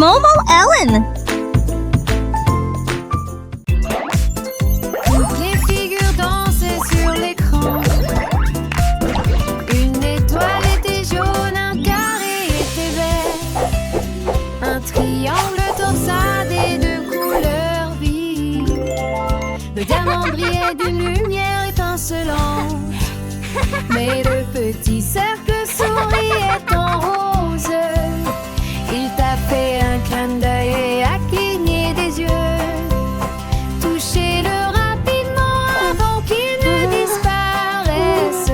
Momo Ellen. Toutes les figures dansaient sur l'écran. Une étoile était jaune, un carré était vert, un triangle torsadé de couleurs vives. Le diamant brillait d'une lumière étincelante, mais le petit cercle souriait en rose. Il t'a fait un clin d'œil et a cligné des yeux. Touchez-le rapidement avant qu'il ne disparaisse.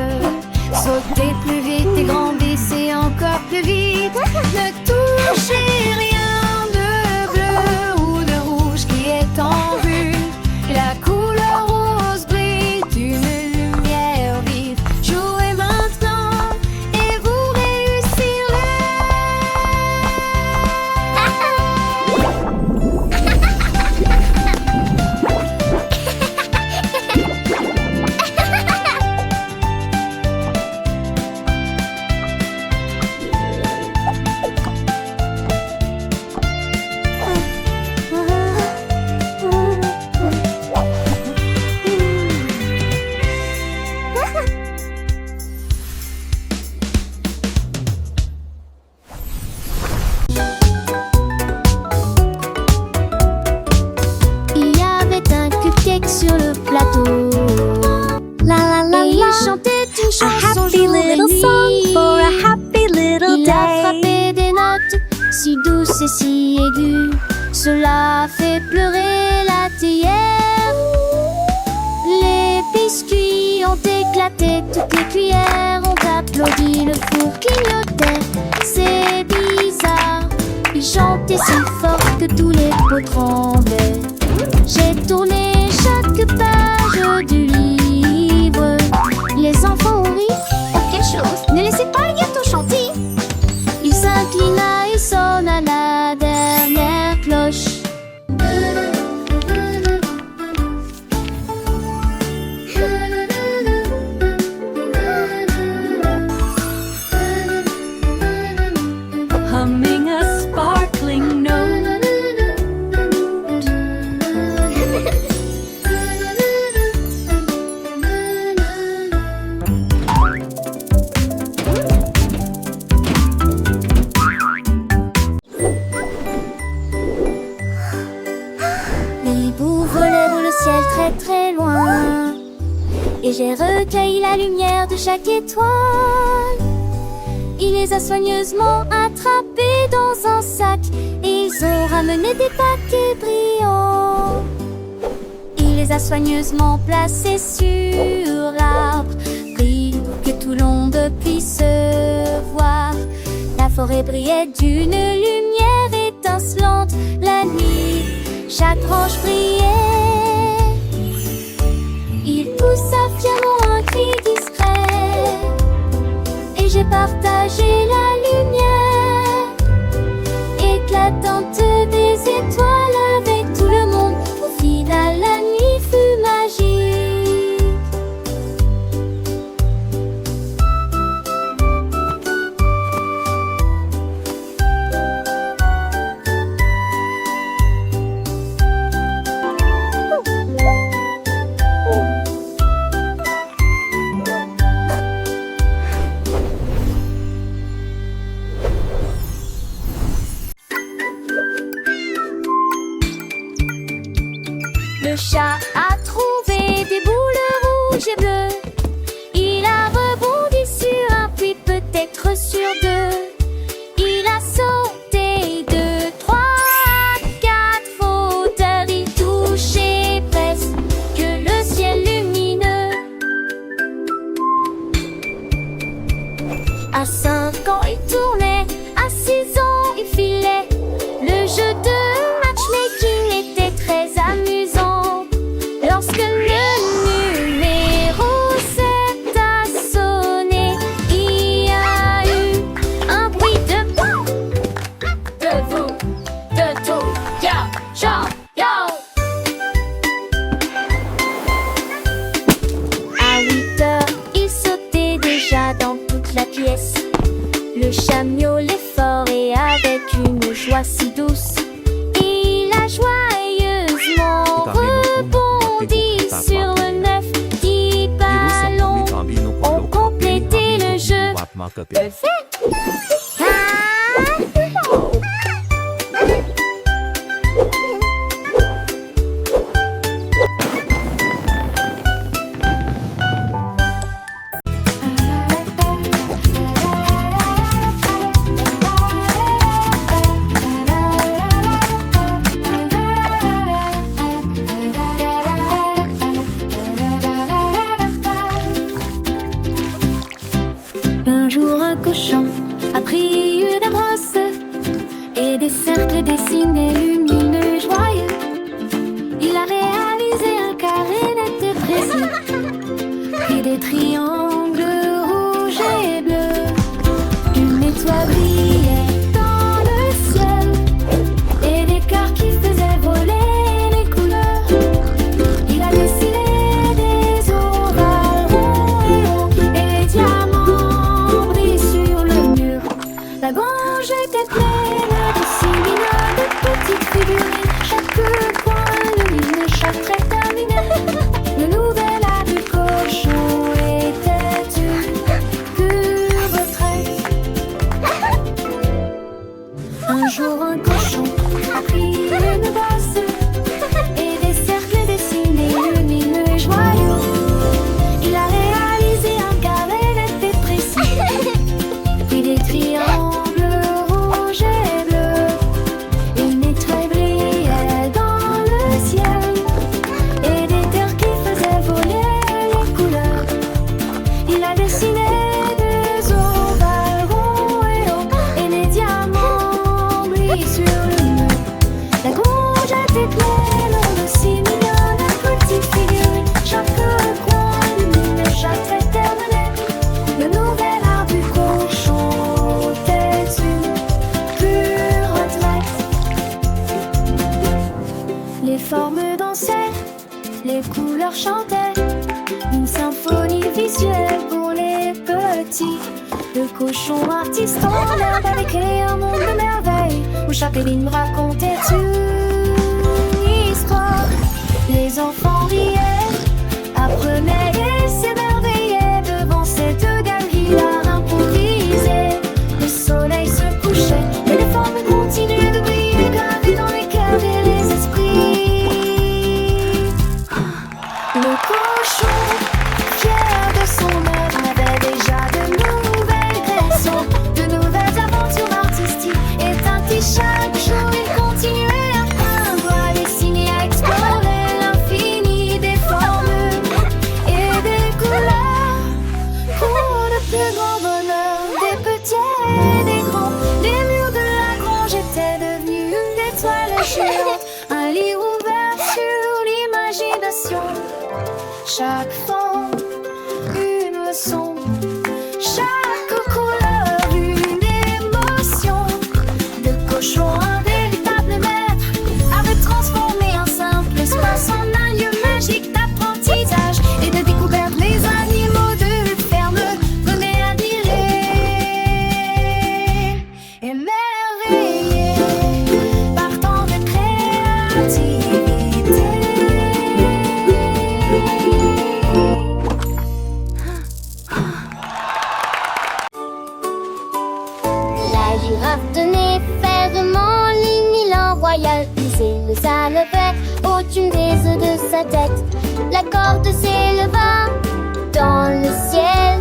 Sautez plus vite et grandissez encore plus vite. Ne touchez rien de bleu ou de rouge qui est en vue. La couleur rose brille d'une lumière vive. Jouez maintenant et vous réussirez. Il y avait un cupcake sur le plateau. La la la Et il la. chantait une A chanson happy jour et little song nuit. for a happy little Il a day. frappé des notes si douces et si aiguës. Cela a fait pleurer la théière. Les biscuits ont éclaté, toutes les cuillères ont applaudi, le four clignotait. C'est bizarre, il chantait si fort que tous les pots tremblaient. J'ai tourné chaque page du livre. Les enfants ont ri. Oh, quelle chose! Ne laissez pas le gâteau chanter. Il s'inclina et sonna la dernière cloche. Humming a sparkling note. L'hibou volait dans le ciel très très loin, et j'ai recueilli la lumière de chaque étoile. Il les a soigneusement attrapés dans un sac, et ils ont ramené des paquets brillants. Il les a soigneusement placés sur l'arbre, pris pour que tout le monde puisse voir. La forêt brillait d'une lumière étincelante la nuit. Chaque branche brillait. Il poussa fièrement un cri discret, et j'ai partagé la lumière éclatante des étoiles avec tout le monde. Au final, la nuit fut magique. Le chat a trouvé des boules rouges et bleues. Il a rebondi sur un puits, peut-être sur deux. Il a sauté 2, 3, 4 fauteurs. Il touchait presque le ciel lumineux. À 5 ans, il tournait. À 6 ans, il filait. Le jeu de matchmaking était très amusant. Bien fait. Un jour un cochon a pris une brosse et des cercles dessinés lumineux joyeux. Il a réalisé un carré net et précis, puis des triangles rouges et bleus. Une étoile brillait dans le ciel et des cœurs qui faisaient voler les couleurs. Il a dessiné des ovales ronds et longs et des diamants brillent sur le mur. La grange était pleine de si mignonnes de petites figurines, chaque coin lumineux, chaque trait terminé. Le nouvel art du cochon était une pure retraite. Un jour un cochon a pris une bosse et des cercles dessinés lumineux et joyeux. Il a réalisé un carré net et précis, puis des triangles rouges et bleus. Une étoile brillait dans le ciel et des terres qui faisaient voler les couleurs. Il a dessiné des ovales ronds et longs et des diamants brillent sur le mur. La grange était pleine de si mignonnes petites figurines, chaque coin lumineux, chaque trait terminé. Le nouvel art du cochon était une pure retraite. Les formes dansaient, les couleurs chantaient, une symphonie visuelle pour les petits. Le cochon artiste en herbe avait créé un monde de merveilles où chaque ligne racontait une histoire. Les enfants riaient, apprenaient et s'émerveillaient devant cette galerie d'art improvisée. Le soleil se couchait et les formes continuaient de briller, gravées dans les cœurs et les esprits. Le cochon, fier de son œuvre, avait déjà de nouvelles créations, de nouvelles aventures artistiques. Et chaque jour il continuait à peindre, à dessiner, à explorer l'infini des formes et des couleurs. Pour le plus grand bonheur des petits et des grands, les murs de la grange étaient devenus une étoile géante, un livre ouvert sur l'imagination. Chaque forme, une leçon, chaque couleur, une émotion. De cochon, un véritable maître avait transformé un simple espace en un lieu magique d'apprentissage et de découverte. Les animaux de ferme venaient admirer, émerveillés par tant de créativité. La girafe tenait fermement l'élan royal, lisait le salvet au-dessus des œufs de sa tête. La corde s'éleva dans le ciel,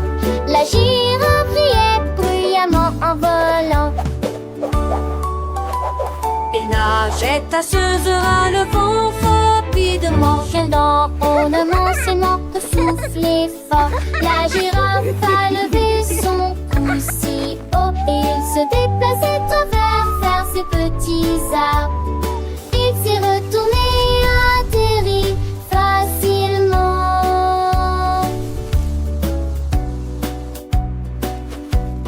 la girafe riait bruyamment en volant. Et nageait tasseuse à le vent rapidement. Ciel d'en haut ne mensément que souffler fort. La girafe a levé son cou si haut et il se déplaçait travers ses petits arbres. Il s'est retourné, atterri facilement.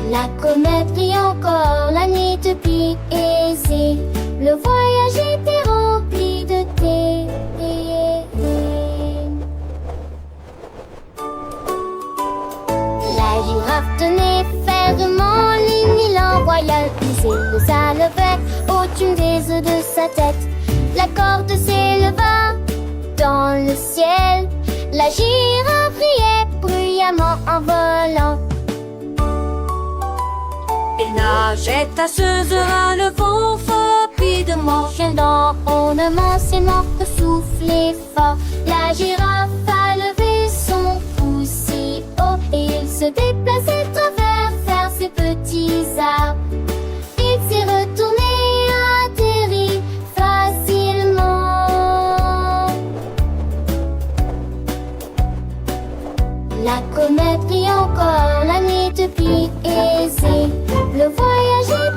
La comète brille encore, la nuit depuis aisée. Le voyage était rempli de thé. La girafe tenait fermement l'élan royal, lisait le salvet au-dessus des œufs de sa tête. La corde s'éleva dans le ciel, la girafe riait bruyamment en volant. La jettasseuse a le vent rapidement. Dans ornement, ses morts souffler fort. La girafe a levé son pouce si haut et il se déplaçait à travers faire ses petits arbres. Il s'est retourné, atterri facilement. La comète brille encore, la nuit depuis aisée. Le voyage est